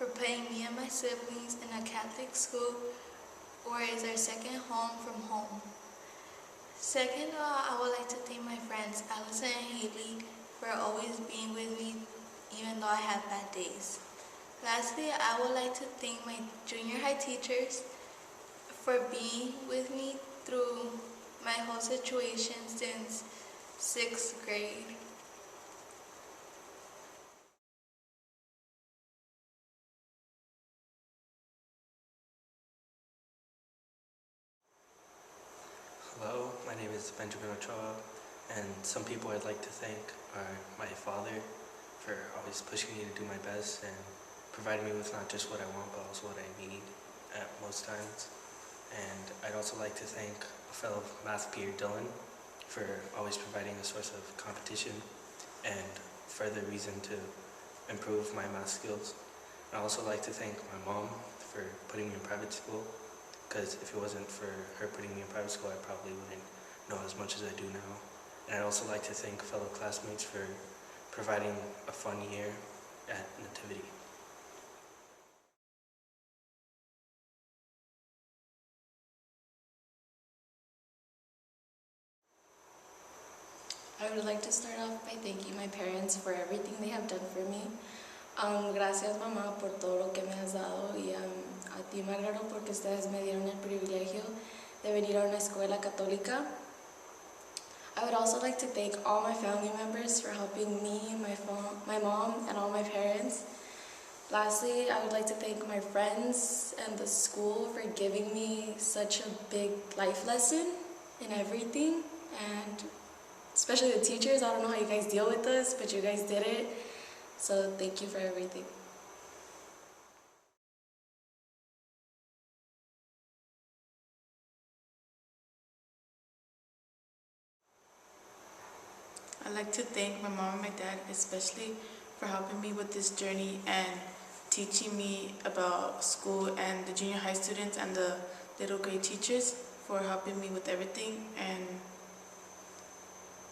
for putting me and my siblings in a Catholic school where it's our second home from home. Second of all, I would like to thank my friends Allison and Haley for always being with me even though I had bad days. Lastly, I would like to thank my junior high teachers for being with me through my whole situation since 6th grade. Hello, my name is Benjamin Ochoa, and some people I'd like to thank are my father for always pushing me to do my best and providing me with not just what I want but also what I need at most times. And I'd also like to thank a fellow math peer, Dylan, for always providing a source of competition and further reason to improve my math skills. I'd also like to thank my mom for putting me in private school, because if it wasn't for her putting me in private school, I probably wouldn't know as much as I do now. And I'd also like to thank fellow classmates for providing a fun year at Nativity. I would like to start off by thanking my parents for everything they have done for me. Gracias mamá por todo lo que me has dado y a ti Margaro porque ustedes me dieron el privilegio de venir a una escuela católica. I would also like to thank all my family members for helping me, my mom, and all my parents. Lastly, I would like to thank my friends and the school for giving me such a big life lesson in everything, and especially the teachers. I don't know how you guys deal with this, but you guys did it. So thank you for everything. I'd like to thank my mom and my dad especially for helping me with this journey and teaching me about school, and the junior high students and the little grade teachers for helping me with everything. And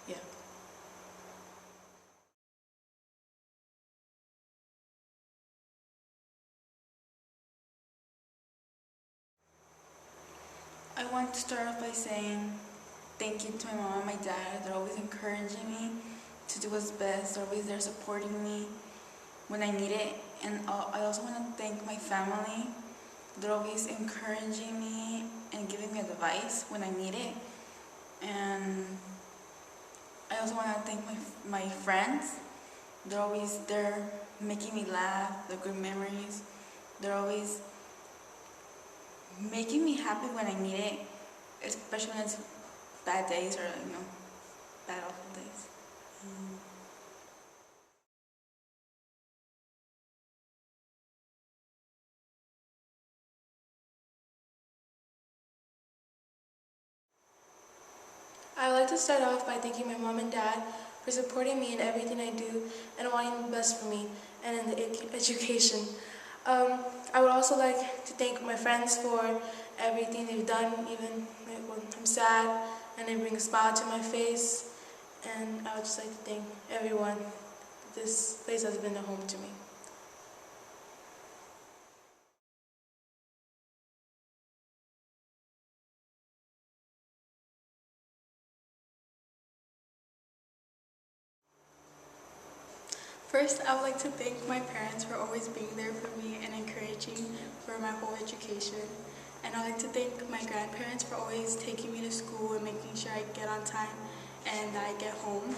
yeah. I want to start off by saying thank you to my mom and my dad. They're always encouraging me to do what's best. They're always there supporting me when I need it. And I also want to thank my family. They're always encouraging me and giving me advice when I need it. And I also want to thank my friends. They're always there making me laugh, the good memories. They're always making me happy when I need it, especially when it's bad days or bad awful days. I would like to start off by thanking my mom and dad for supporting me in everything I do and wanting the best for me and in the education. I would also like to thank my friends for everything they've done, even when I'm sad, and they bring a smile to my face. And I would just like to thank everyone. This place has been a home to me. First, I would like to thank my parents for always being there for me and encouraging for my whole education. And I'd like to thank my grandparents for always taking me to school and making sure I get on time and that I get home.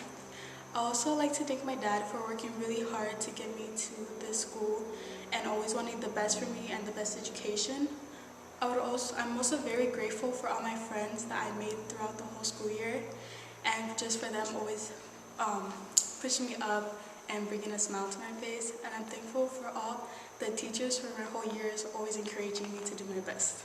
I also like to thank my dad for working really hard to get me to this school and always wanting the best for me and the best education. I'm also very grateful for all my friends that I made throughout the whole school year, and just for them always pushing me up and bringing a smile to my face. And I'm thankful for all the teachers for my whole years always encouraging me to do my best.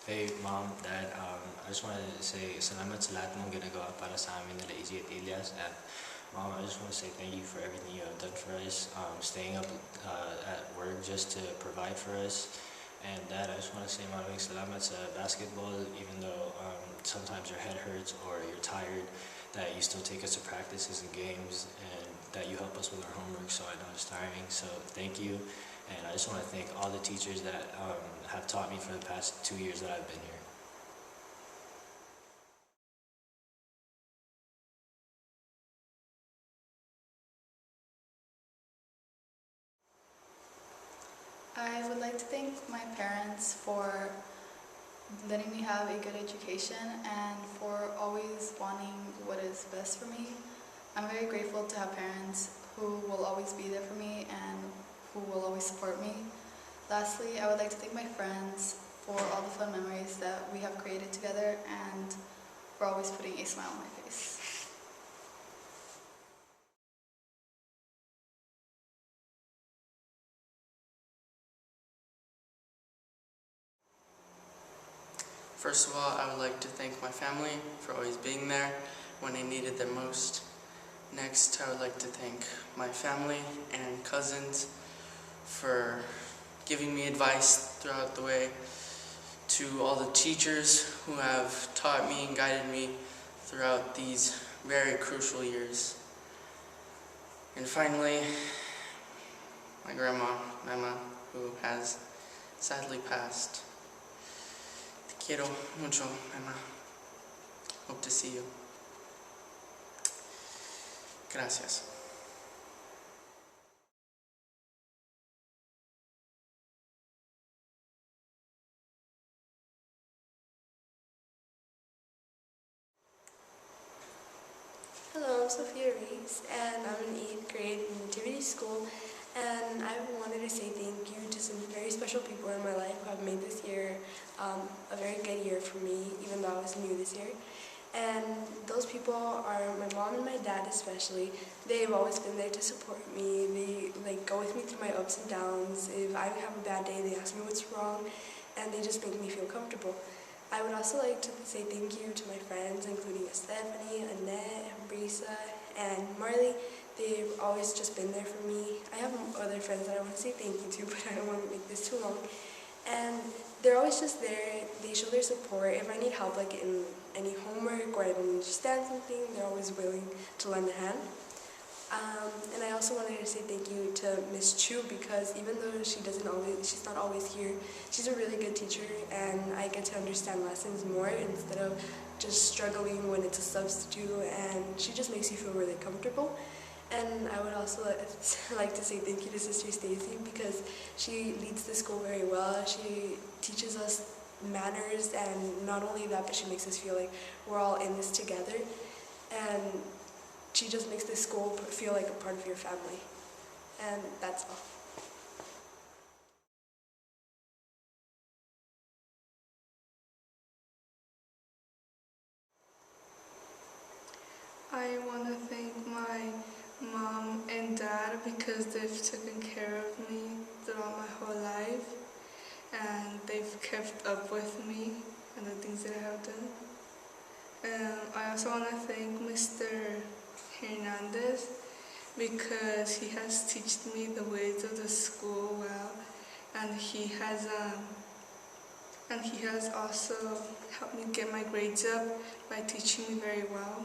Hey Mom, Dad, I just wanted to say salamat sa lahat mong ginagawa para sa amin nila Izzy at Elias. And Mom, I just want to say thank you for everything you have done for us, staying up at work just to provide for us, And Dad, I just want to say maraming salamat sa basketball, even though sometimes your head hurts or you're tired, that you still take us to practices and games, and that you help us with our homework, so I know it's tiring. So thank you. And I just want to thank all the teachers that have taught me for the past 2 years that I've been here. I would like to thank my parents for letting me have a good education and for always wanting what is best for me. I'm very grateful to have parents who will always be there for me and who will always support me. Lastly, I would like to thank my friends for all the fun memories that we have created together and for always putting a smile on my face. First of all, I would like to thank my family for always being there when I needed them most. Next, I would like to thank my family and cousins for giving me advice throughout the way, to all the teachers who have taught me and guided me throughout these very crucial years. And finally, my grandma, Mama, who has sadly passed. Te quiero mucho, Mama. Hope to see you. Gracias. Hello, I'm Sophia Reeves, and I'm in 8th grade in Nativity School, and I wanted to say thank you to some very special people in my life who have made this year a very good year for me, even though I was new this year. And those people are my mom and my dad especially. They've always been there to support me. They go with me through my ups and downs. If I have a bad day, they ask me what's wrong, and they just make me feel comfortable. I would also like to say thank you to my friends, including Stephanie, Annette, Brisa, and Marley. They've always just been there for me. I have other friends that I want to say thank you to, but I don't want to make this too long. And they're always just there. They show their support. If I need help, like in any homework or I don't understand something, they're always willing to lend a hand. And I also wanted to say thank you to Miss Chu, because even though she's not always here, she's a really good teacher, and I get to understand lessons more instead of just struggling when it's a substitute, and she just makes you feel really comfortable. And I would also like to say thank you to Sister Stacy, because she leads the school very well. She teaches us manners, and not only that, but she makes us feel like we're all in this together. And she just makes this school feel like a part of your family. And that's all. I want to thank my mom and dad because they've taken care of me throughout my whole life, and they've kept up with me and the things that I have done. And I also want to thank Mr. Hernandez because he has taught me the ways of the school well, and he has also helped me get my grades up by teaching me very well.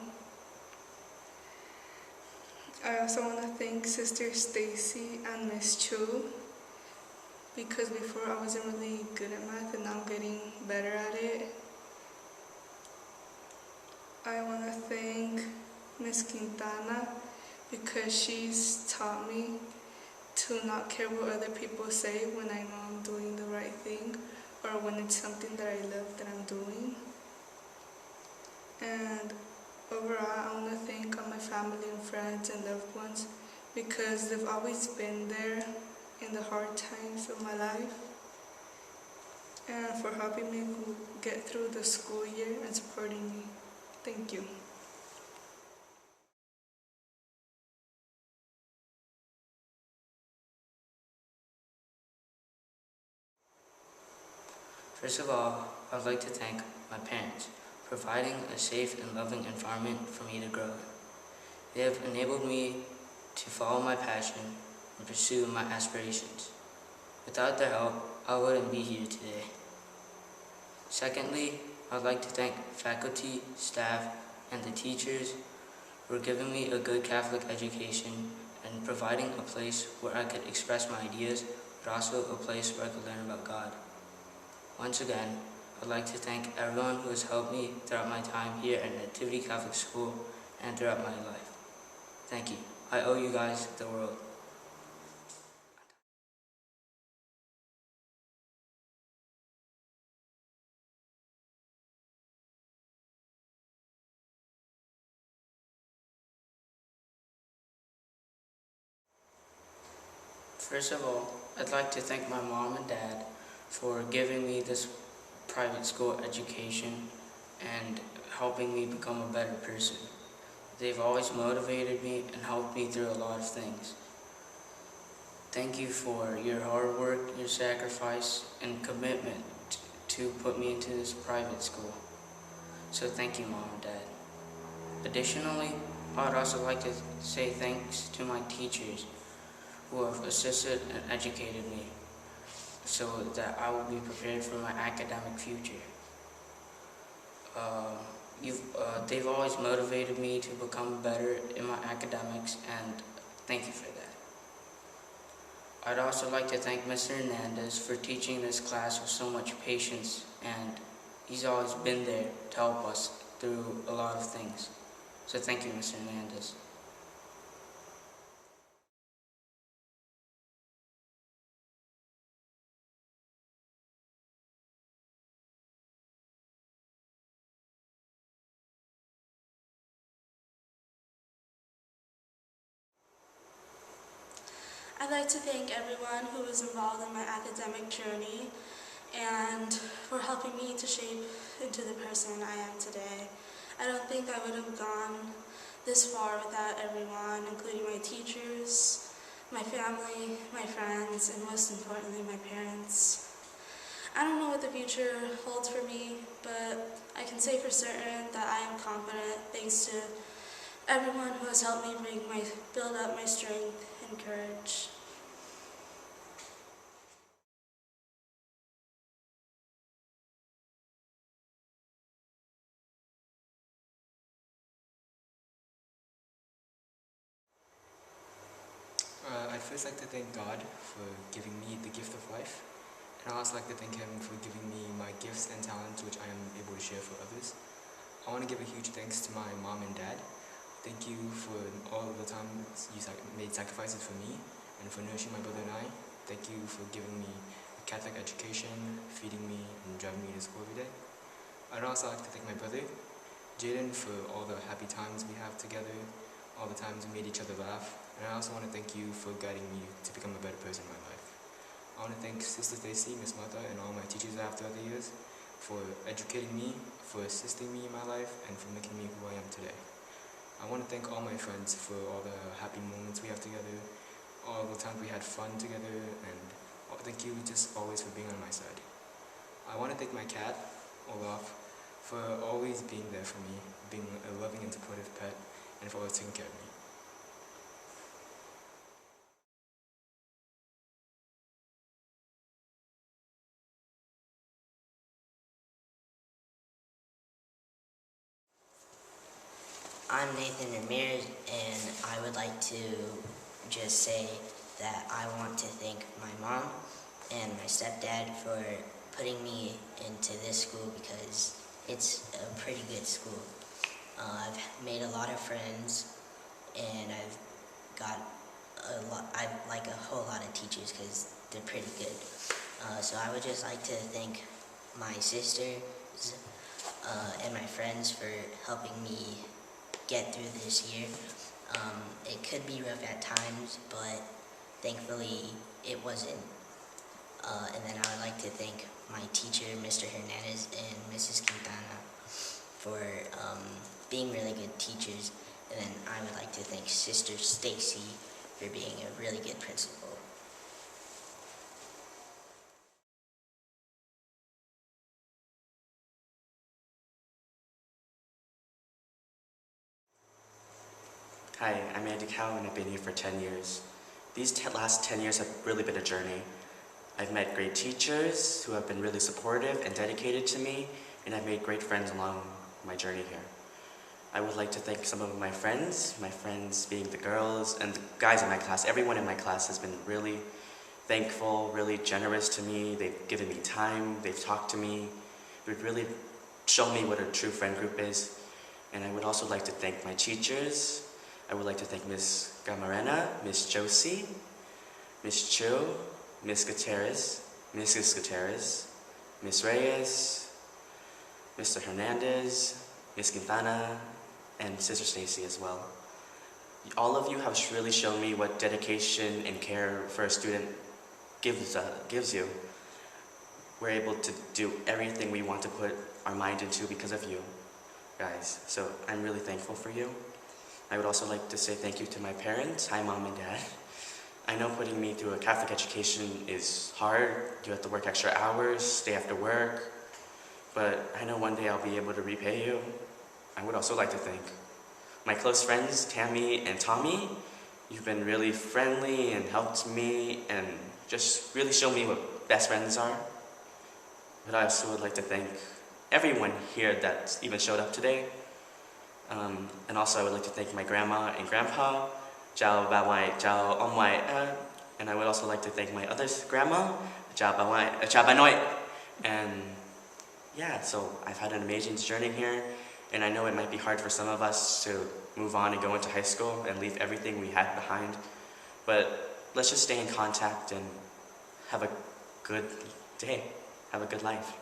I also want to thank Sister Stacy and Miss Chu, because before I wasn't really good at math and now I'm getting better at it. I want to thank Miss Quintana because she's taught me to not care what other people say when I know I'm doing the right thing or when it's something that I love that I'm doing. And overall, I want to thank all my family and friends and loved ones because they've always been there in the hard times of my life and for helping me get through the school year and supporting me. Thank you. First of all, I would like to thank my parents for providing a safe and loving environment for me to grow in. They have enabled me to follow my passion and pursue my aspirations. Without their help, I wouldn't be here today. Secondly, I'd like to thank faculty, staff, and the teachers for giving me a good Catholic education and providing a place where I could express my ideas, but also a place where I could learn about God. Once again, I'd like to thank everyone who has helped me throughout my time here at Nativity Catholic School and throughout my life. Thank you. I owe you guys the world. First of all, I'd like to thank my mom and dad for giving me this private school education and helping me become a better person. They've always motivated me and helped me through a lot of things. Thank you for your hard work, your sacrifice, and commitment to put me into this private school. So thank you, Mom and Dad. Additionally, I would also like to say thanks to my teachers who have assisted and educated me so that I will be prepared for my academic future. They've always motivated me to become better in my academics, and thank you for that. I'd also like to thank Mr. Hernandez for teaching this class with so much patience, and he's always been there to help us through a lot of things. So thank you, Mr. Hernandez. I'd like to thank everyone who was involved in my academic journey and for helping me to shape into the person I am today. I don't think I would have gone this far without everyone, including my teachers, my family, my friends, and most importantly, my parents. I don't know what the future holds for me, but I can say for certain that I am confident thanks to everyone who has helped me build up my strength and courage. I'd first like to thank God for giving me the gift of life, and I'd also like to thank Him for giving me my gifts and talents which I am able to share for others. I want to give a huge thanks to my mom and dad. Thank you for all of the times you made sacrifices for me and for nourishing my brother and I. Thank you for giving me a Catholic education, feeding me, and driving me to school every day. I'd also like to thank my brother, Jaden, for all the happy times we have together, all the times we made each other laugh. And I also want to thank you for guiding me to become a better person in my life. I want to thank Sister Stacy, Miss Martha, and all my teachers I have throughout the years for educating me, for assisting me in my life, and for making me who I am today. I want to thank all my friends for all the happy moments we have together, all the times we had fun together, and thank you just always for being on my side. I want to thank my cat, Olaf, for always being there for me, being a loving and supportive pet, and for always taking care of me. I'm Nathan Ramirez, and I would like to just say that I want to thank my mom and my stepdad for putting me into this school because it's a pretty good school. I've made a lot of friends, and I've got I like a whole lot of teachers because they're pretty good. So I would just like to thank my sisters and my friends for helping me get through this year. It could be rough at times, but thankfully it wasn't. And then I would like to thank my teacher, Mr. Hernandez, and Mrs. Quintana for being really good teachers. And then I would like to thank Sister Stacy for being a really good principal. Hi, I'm Andy Cow, and I've been here for 10 years. These last 10 years have really been a journey. I've met great teachers who have been really supportive and dedicated to me, and I've made great friends along my journey here. I would like to thank some of my friends being the girls and the guys in my class. Everyone in my class has been really thankful, really generous to me. They've given me time, they've talked to me. They've really shown me what a true friend group is. And I would also like to thank my teachers. I would like to thank Miss Gamarena, Miss Josie, Miss Chu, Miss Gutierrez, Mrs. Gutierrez, Miss Reyes, Mr. Hernandez, Miss Quintana, and Sister Stacy as well. All of you have really shown me what dedication and care for a student gives you. We're able to do everything we want to put our mind into because of you guys. So I'm really thankful for you. I would also like to say thank you to my parents. Hi, Mom and Dad. I know putting me through a Catholic education is hard. You have to work extra hours, stay after work. But I know one day I'll be able to repay you. I would also like to thank my close friends, Tammy and Tommy. You've been really friendly and helped me and just really shown me what best friends are. But I also would like to thank everyone here that even showed up today. And also I would like to thank my grandma and grandpa, Chào bà ngoại, chào ông ngoại, and I would also like to thank my other grandma, chào bà ngoại, chào bà nội. And yeah, so I've had an amazing journey here, and I know it might be hard for some of us to move on and go into high school and leave everything we had behind. But let's just stay in contact and have a good day, have a good life.